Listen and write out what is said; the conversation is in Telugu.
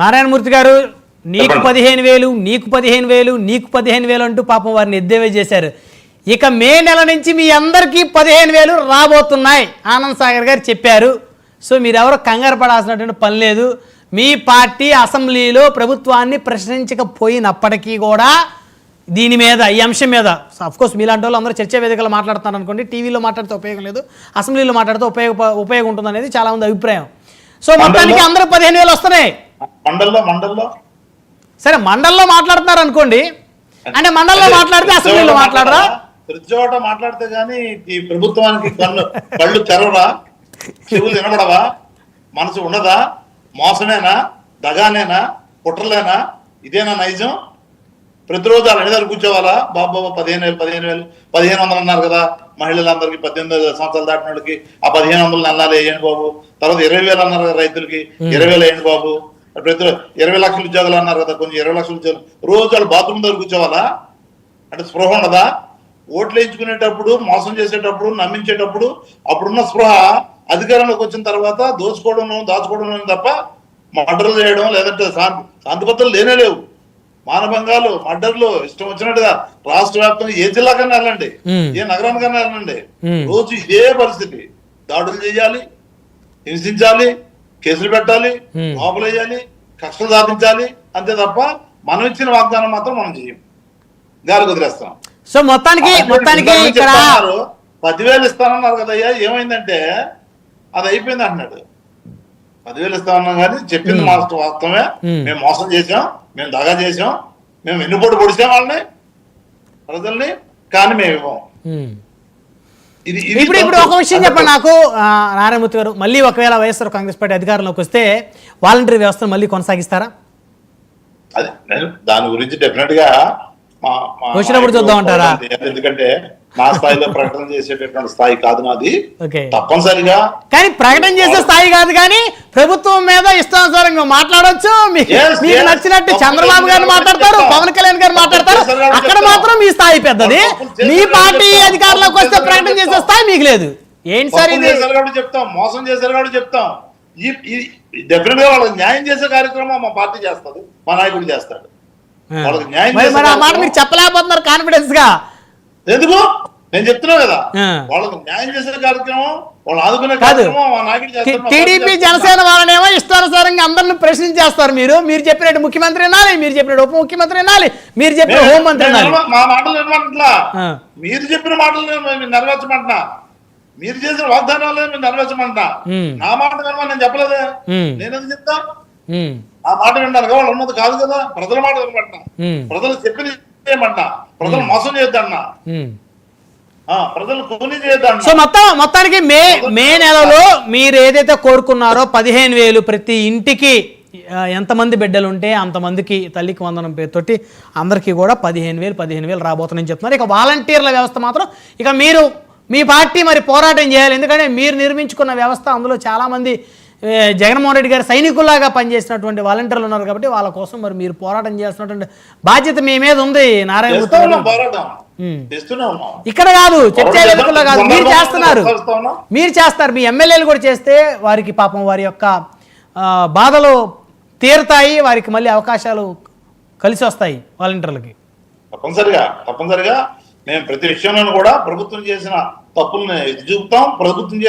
నారాయణమూర్తి గారు నీకు 15,000 నీకు 15,000 నీకు 15,000 అంటూ పాపం వారిని ఎద్దేవా చేశారు. ఇక మే నెల నుంచి మీ అందరికీ 15,000 రాబోతున్నాయి ఆనంద్ సాగర్ గారు చెప్పారు. సో మీరెవరో కంగారు పడాల్సినటువంటి పని లేదు. మీ పార్టీ అసెంబ్లీలో ప్రభుత్వాన్ని ప్రశ్నించకపోయినప్పటికీ కూడా దీని మీద ఈ అంశం మీద అఫ్కోర్స్ మీలాంటి వాళ్ళు అందరూ చర్చా వేదికలో మాట్లాడుతున్నారు అనుకోండి, టీవీలో మాట్లాడితే ఉపయోగం లేదు, అసెంబ్లీలో మాట్లాడితే ఉపయోగం ఉంటుంది అనేది చాలామంది అభిప్రాయం. సో మొత్తానికి అందరూ 15,000 వస్తున్నాయి. మండల్లో సరే మండల్లో మాట్లాడుతున్నారు అనుకోండి, అంటే మండల్లో మాట్లాడితే అసెంబ్లీలో మాట్లాడరా? ప్రతి చోట మాట్లాడితే గానీ ఈ ప్రభుత్వానికి కళ్ళు తెరవరా, చెవులు వినబడవా, మనసు ఉండదా? మోసమేనా, దగానేనా, కుట్రలేనా? ఇదేనా నైజం? ప్రతిరోజు వాళ్ళ దగ్గర కూర్చోవాలా? బాబా 15,000 1,500 అన్నారు కదా మహిళలందరికీ, 18 సంవత్సరాలు దాటిన వాళ్ళకి ఆ 1,500 అన్నారు వేయండి బాబు. తర్వాత 20,000 అన్నారు కదా రైతులకి, 20,000 వేయండి బాబు. ప్రతి 20 లక్షల ఉద్యోగాలు అన్నారు కదా, కొంచెం 20 లక్షల ఉద్యోగాలు. రోజు వాళ్ళు బాత్రూమ్ దగ్గర కూర్చోవాలా? అంటే స్పృహ ఉండదా? ఓట్లు వేయించుకునేటప్పుడు, మోసం చేసేటప్పుడు, నమ్మించేటప్పుడు అప్పుడున్న స్పృహ అధికారంలోకి వచ్చిన తర్వాత దాచుకోవడం తప్ప మర్డర్లు చేయడం లేదంటే శాంతి భద్రతలు లేనే లేవు. మానభంగాలు, మర్డర్లు ఇష్టం వచ్చినట్టుగా రాష్ట్ర వ్యాప్తంగా ఏ జిల్లాకన్నా వెళ్ళండి, ఏ నగరానికన్నా వెళ్ళండి, రోజు ఇదే పరిస్థితి. దాడులు చేయాలి, హింసించాలి, కేసులు పెట్టాలి, లోపలేయాలి, కక్షలు సాధించాలి, అంతే తప్ప మనం ఇచ్చిన వాగ్దానం మాత్రం మనం చేయం, గాలి వదిలేస్తాం. సో మొత్తానికి 10,000 ఇస్తానన్నారు కదయ్యా, ఏమైందంటే అది అయిపోయింది అంటున్నాడు. 10,000 ఇస్తామన్నాం కానీ చెప్పింది మాస్టర్ వాస్తవమే. మేము మోసం చేసాం, మేము దగా చేసాం, మేము వెన్నుపోటు పొడిచాం వాళ్ళని, ప్రజల్ని, కానీ మేము ఇవ్వం. ఇప్పుడు ఒక విషయం చెప్పండి నాకు నారాయణమూర్తి గారు, మళ్ళీ ఒకవేళ వైఎస్ఆర్ కాంగ్రెస్ పార్టీ అధికారంలోకి వస్తే వాలంటరీ వ్యవస్థను మళ్ళీ కొనసాగిస్తారా? అది దాని గురించి డెఫినెట్ గా వచ్చినప్పుడు చూద్దాం అంటారా? ఎందుకంటే నా స్థాయిలో ప్రకటన చేసేటటువంటి స్థాయి కాదు నాది. తప్పనిసరిగా కానీ ప్రకటన చేసే స్థాయి కాదు, కానీ ప్రభుత్వం మీద ఇష్టానుసారంగా మాట్లాడొచ్చు. మీకు నచ్చినట్టు చంద్రబాబు గారు మాట్లాడతారు, పవన్ కళ్యాణ్ గారు మాట్లాడతారు, అక్కడ మాత్రం మీ స్థాయి పెద్దది. మీ పార్టీ అధికారంలోకి వస్తే ప్రకటన చేసే స్థాయి మీకు లేదు. ఏంటి సార్ ఇది? చెప్తాం, మోసం చేశారు కాబట్టి చెప్తాం. డెఫినెట్ గా వాళ్ళకి న్యాయం చేసే కార్యక్రమం మా పార్టీ చేస్తుంది, మా నాయకుడు చేస్తాడు. వాళ్ళకి న్యాయం మీరు చెప్పలేకపోతున్నారు కాన్ఫిడెన్స్ గా. ఎందుకు? నేను చెప్తున్నా కదా, వాళ్ళకి న్యాయం చేసే కార్యక్రమం, వాళ్ళు ఆదుకునే కార్యక్రమం మా నాయకుడు చేస్తారు. టీడీపీ జనసేన వాళ్ళనేమో ఇష్టానుసారంగా అందరిని ప్రశ్నించేస్తారు. మీరు చెప్పినట్టు ముఖ్యమంత్రి వినాలి, మీరు చెప్పినట్టు ఉప ముఖ్యమంత్రి వినాలి, మీరు చెప్పిన హోంమంత్రి వినాలి. మా మాటలు వినమంటలా, మీరు చెప్పిన మాటలు నెరవేర్చమంటున్నా, మీరు చేసిన వాగ్దానాలు మీరు నెరవేర్చమంటున్నా. నా మాట వినమని నేను చెప్పలేదే, నేనేది చెప్తా? ఆ మాట వింటాను వాళ్ళు ఉన్నది కాదు కదా, ప్రజల మాట వినమంటున్నా, ప్రజలు చెప్పిన చేయమంటున్నా, ప్రజలు మోసం చేయొద్దన్నా, ప్రజలు కూలీ చేయొద్దన్నా. సో మొత్తానికి మే నెలలో మీరు ఏదైతే కోరుకున్నారో 15,000 ప్రతి ఇంటికి ఎంతమంది బిడ్డలు ఉంటే అంతమందికి తల్లికి వందనం పేరుతోటి అందరికీ కూడా 15,000 రాబోతుందని చెప్తున్నారు. ఇక వాలంటీర్ల వ్యవస్థ మాత్రం ఇక మీ పార్టీ మరి పోరాటం చేయాలి. ఎందుకంటే మీరు నిర్మించుకున్న వ్యవస్థ, అందులో చాలామంది జగన్మోహన్ రెడ్డి గారు సైనికుల్లాగా పనిచేసినటువంటి వాలంటీర్లు ఉన్నారు కాబట్టి వాళ్ళ కోసం మరి మీరు పోరాటం చేయాల్సినటువంటి బాధ్యత మీ మీద ఉంది. నారాయణమూర్తి ఇక్కడ కాదు, చర్చా వేదికల్లో కాదు, మీరు చేస్తారు. మీ ఎమ్మెల్యేలు కూడా చేస్తే వారికి పాపం వారి యొక్క బాధలు తీరుతాయి, వారికి మళ్ళీ అవకాశాలు కలిసి వస్తాయి వాలంటీర్లకి. తప్పనిసరిగా మేము ప్రతి విషయంలో కూడా ప్రభుత్వం చేసిన తప్పుల్ని చూపుతాం. ప్రభుత్వం